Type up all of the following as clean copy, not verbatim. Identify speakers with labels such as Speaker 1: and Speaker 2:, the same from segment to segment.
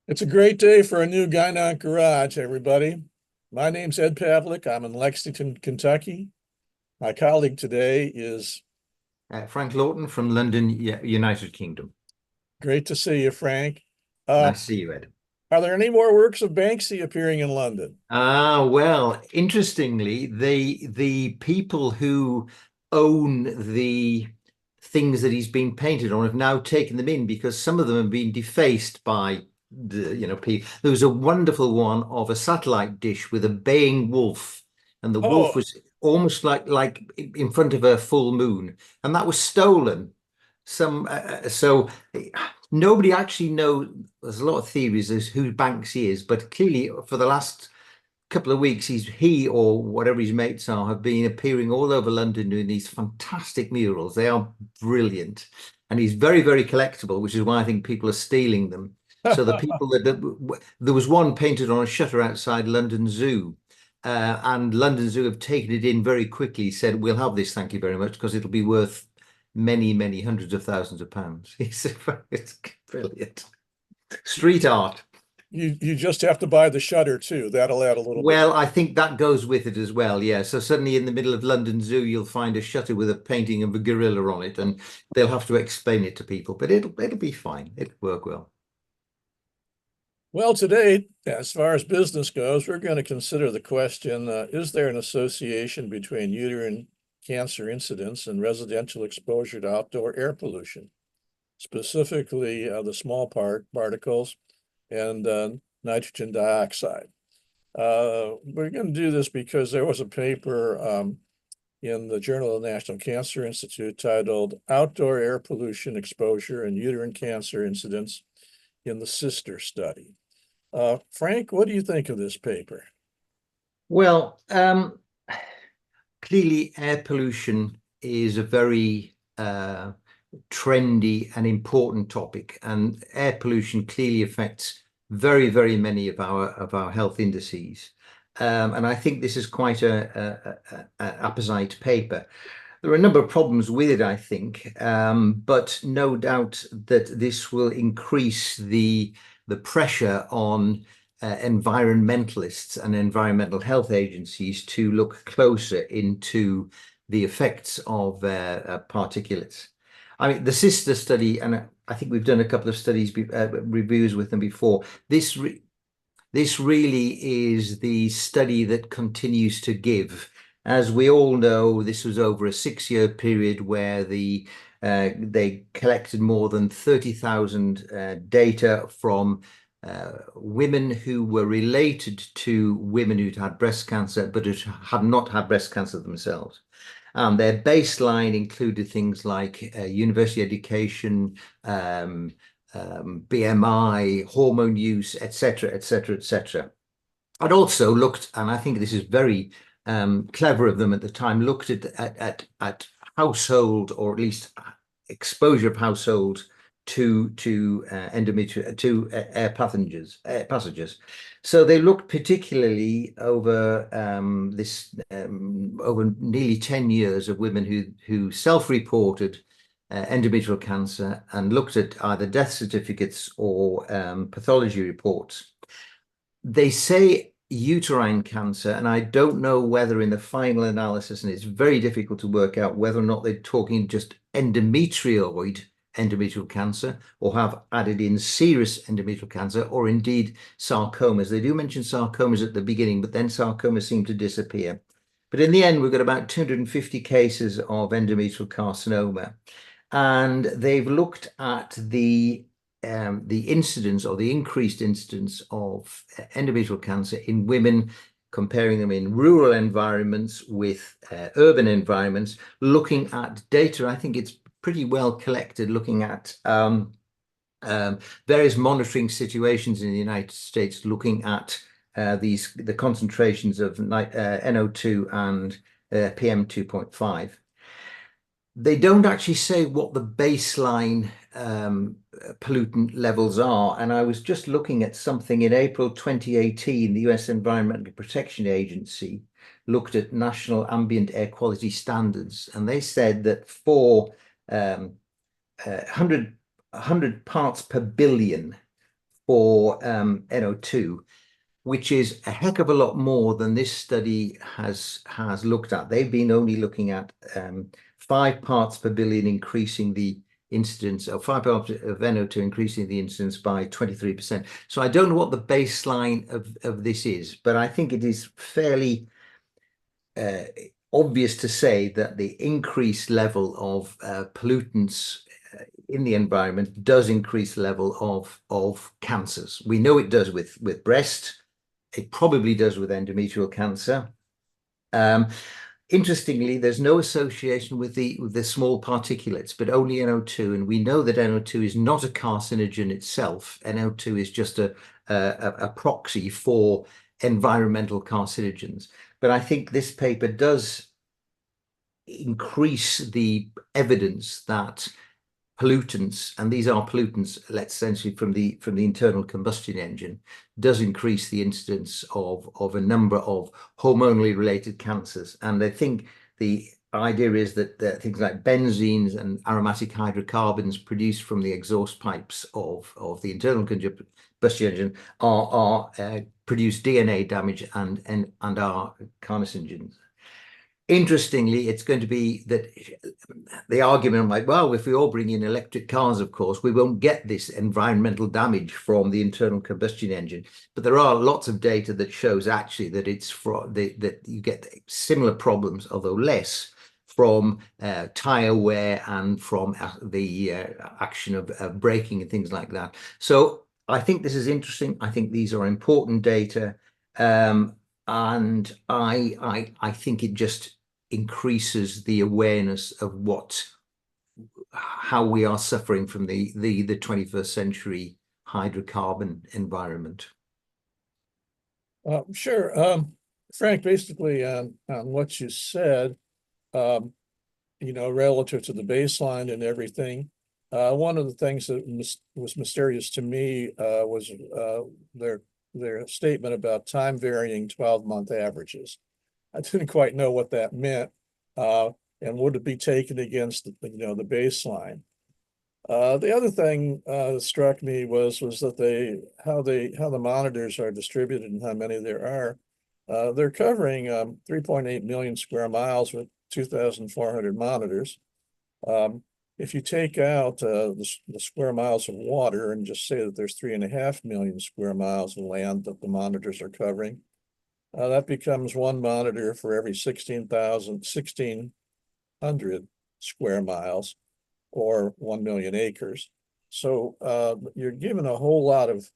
Speaker 1: It's a great day for a new GYN Garage, everybody. My name's Ed Pavlik. I'm in Lexington, Kentucky. My colleague today is
Speaker 2: Frank Lawton from London, United Kingdom.
Speaker 1: great to see you, Frank. Uh,
Speaker 2: Nice to see you, Ed.
Speaker 1: are there any more works of Banksy appearing in London?
Speaker 2: Well, interestingly, the people who own the things that he's been painted on have now taken them in because some of them have been defaced by people. There was a wonderful one of a satellite dish with a baying wolf, and the wolf
Speaker 1: Oh,
Speaker 2: was almost like in front of a full moon, and that was stolen. So nobody actually knows. There's a lot of theories as who Banksy is, but clearly for the last couple of weeks, he or whatever his mates are have been appearing all over London doing these fantastic murals. They are brilliant, and he's very, very collectible, which is why I think people are stealing them. So the people there was one painted on a shutter outside London Zoo. And London Zoo have taken it in very quickly, said, "We'll have this, thank you very much, because it'll be worth many, many hundreds of thousands of pounds." It's brilliant. Street art.
Speaker 1: you just have to buy the shutter too. That'll add a little bit.
Speaker 2: Well, I think that goes with it as well. Yeah. So suddenly in the middle of London Zoo, you'll find a shutter with a painting of a gorilla on it, and they'll have to explain it to people, but it'll be fine. It'll work well.
Speaker 1: Well, today, as far as business goes, we're going to consider the question, is there an association between uterine cancer incidence and residential exposure to outdoor air pollution, specifically the small particles and nitrogen dioxide? We're going to do this because there was a paper in the Journal of the National Cancer Institute titled Outdoor Air Pollution Exposure and Uterine Cancer Incidence in the Sister Study. Frank, what do you think of this paper?
Speaker 2: Well, clearly air pollution is a very trendy and important topic, and air pollution clearly affects very, very many of our health indices. And I think this is quite a apposite paper. There are a number of problems with it, I think, but no doubt that this will increase the pressure on environmentalists and environmental health agencies to look closer into the effects of particulates. I mean, the sister study, and I think we've done a couple of reviews with them before. This really is the study that continues to give. As we all know, this was over a 6-year period where they collected more than 30,000 data from women who were related to women who'd had breast cancer, but had not had breast cancer themselves. And their baseline included things like university education, BMI, hormone use, etc., etc., etc. I'd also looked, and I think this is very clever of them at the time, looked at household, or at least exposure of household to endometrial to air passages. So they looked particularly over over nearly 10 years of women who self-reported endometrial cancer and looked at either death certificates or pathology reports. They say uterine cancer, and I don't know whether in the final analysis, and it's very difficult to work out whether or not they're talking just endometrial cancer or have added in serous endometrial cancer or indeed sarcomas. They do mention sarcomas at the beginning, but then sarcomas seem to disappear. But in the end, we've got about 250 cases of endometrial carcinoma. And they've looked at the incidence or the increased incidence of endometrial cancer in women, comparing them in rural environments with urban environments, looking at data. I think it's pretty well collected, looking at various monitoring situations in the United States, looking at the concentrations of NO2 and PM 2.5. They don't actually say what the baseline pollutant levels are. And I was just looking at something in April 2018, the US Environmental Protection Agency looked at national ambient air quality standards. And they said that for 100 parts per billion for NO2, which is a heck of a lot more than this study has looked at. They've been only looking at 5 parts per billion increasing the incidence, or 5 parts of NO2 increasing the incidence by 23%. So I don't know what the baseline of this is, but I think it is fairly obvious to say that the increased level of pollutants in the environment does increase the level of cancers. We know it does with breast. It probably does with endometrial cancer. Interestingly, there's no association with the small particulates, but only NO2. And we know that NO2 is not a carcinogen itself. NO2 is just a proxy for environmental carcinogens. But I think this paper does increase the evidence that pollutants, and these are pollutants, let's essentially from the internal combustion engine, does increase the incidence of a number of hormonally related cancers. And I think the idea is that things like benzenes and aromatic hydrocarbons produced from the exhaust pipes of the internal combustion engine are produce DNA damage and are carcinogens. Interestingly, it's going to be that the argument like, well, if we all bring in electric cars, of course, we won't get this environmental damage from the internal combustion engine. But there are lots of data that shows actually that it's that you get similar problems, although less, from tire wear and from the action of braking and things like that. So I think this is interesting. I think these are important data. And I think it just increases the awareness of how we are suffering from the 21st century hydrocarbon environment.
Speaker 1: Sure. Frank, basically on what you said, relative to the baseline and everything, one of the things that was mysterious to me was their statement about time varying 12-month averages. I didn't quite know what that meant, and would it be taken against the baseline? The other thing that struck me was that how the monitors are distributed and how many there are. They're covering 3.8 million square miles with 2,400 monitors. If you take out the square miles of water and just say that there's 3.5 million square miles of land that the monitors are covering, that becomes one monitor for every 1,600 square miles, or 1 million acres. So you're given a whole lot of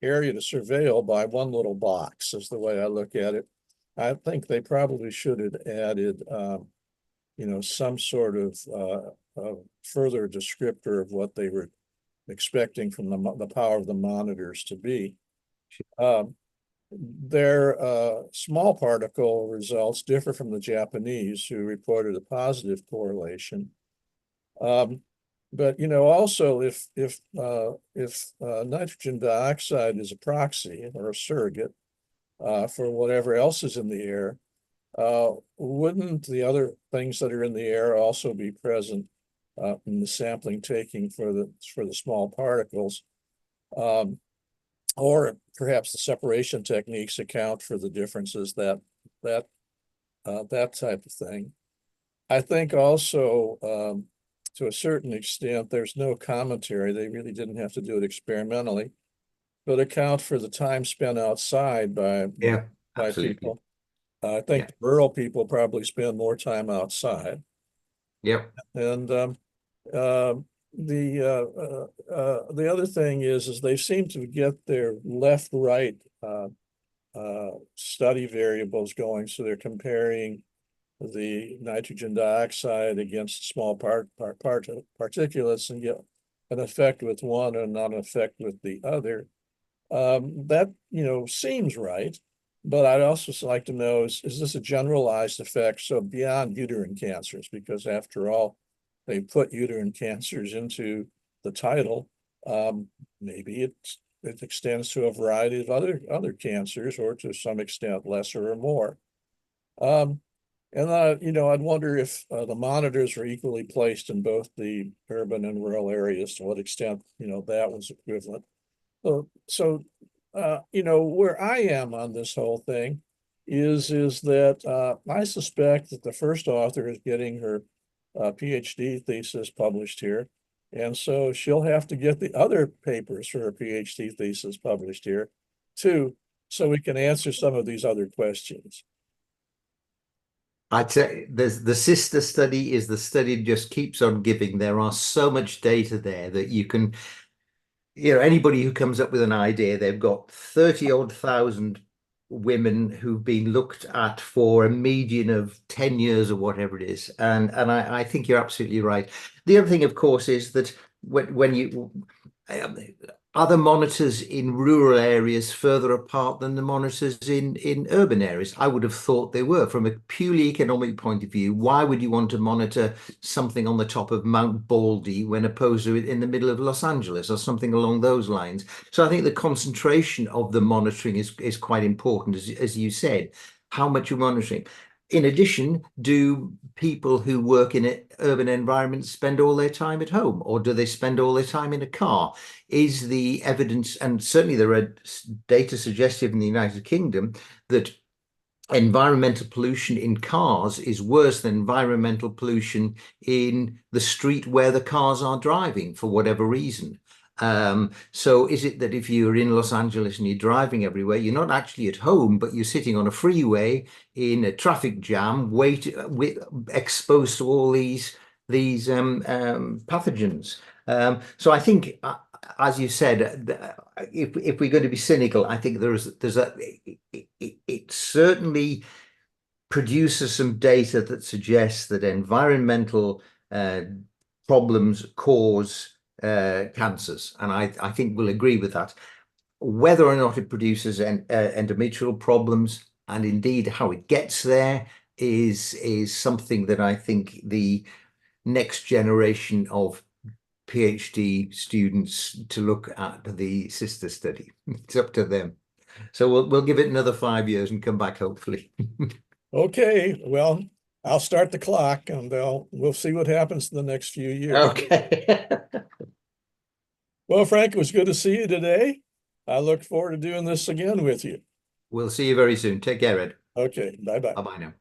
Speaker 1: area to surveil by one little box, is the way I look at it. I think they probably should have added some sort of further descriptor of what they were expecting from the power of the monitors to be. Their small particle results differ from the Japanese, who reported a positive correlation. But also if nitrogen dioxide is a proxy or a surrogate for whatever else is in the air, wouldn't the other things that are in the air also be present in the sampling taking for the small particles? Or perhaps the separation techniques account for the differences that type of thing. I think also to a certain extent, there's no commentary. They really didn't have to do it experimentally, but account for the time spent outside by people. I think rural people probably spend more time outside.
Speaker 2: Yep.
Speaker 1: And the other thing is they seem to get their left-right study variables going. So they're comparing the nitrogen dioxide against small particulates and get an effect with one and not an effect with the other. That seems right, but I'd also like to know, is this a generalized effect, so beyond uterine cancers? Because after all, they put uterine cancers into the title. Maybe it extends to a variety of other cancers, or to some extent lesser or more. And I'd wonder if the monitors are equally placed in both the urban and rural areas, to what extent that was equivalent. You know, where I am on this whole thing is that I suspect that the first author is getting her PhD thesis published here. And so she'll have to get the other papers for her PhD thesis published here too, so we can answer some of these other questions.
Speaker 2: I'd say the sister study is the study that just keeps on giving. There are so much data there that you can, anybody who comes up with an idea, they've got 30 odd thousand women who've been looked at for a median of 10 years or whatever it is. And I think you're absolutely right. The other thing, of course, is that when you are the monitors in rural areas further apart than the monitors in urban areas? I would have thought they were. From a purely economic point of view, why would you want to monitor something on the top of Mount Baldy when opposed to it in the middle of Los Angeles or something along those lines? So I think the concentration of the monitoring is quite important, as you said. How much you're monitoring. In addition, do people who work in urban environments spend all their time at home, or do they spend all their time in a car? Is the evidence, and certainly there are data suggestive in the United Kingdom, that environmental pollution in cars is worse than environmental pollution in the street where the cars are driving for whatever reason. So is it that if you're in Los Angeles and you're driving everywhere, you're not actually at home, but you're sitting on a freeway in a traffic jam, exposed to all these pathogens? So I think, as you said, if we're going to be cynical, I think it certainly produces some data that suggests that environmental problems cause cancers, and I think we'll agree with that. Whether or not it produces endometrial problems, and indeed how it gets there, is something that I think the next generation of PhD students to look at the sister study. It's up to them. So we'll give it another 5 years and come back, hopefully.
Speaker 1: Okay, well, I'll start the clock and we'll see what happens in the next few years.
Speaker 2: Okay.
Speaker 1: Well, Frank, it was good to see you today. I look forward to doing this again with you.
Speaker 2: We'll see you very soon. Take care, Ed.
Speaker 1: Okay, bye-bye.
Speaker 2: Bye-bye now.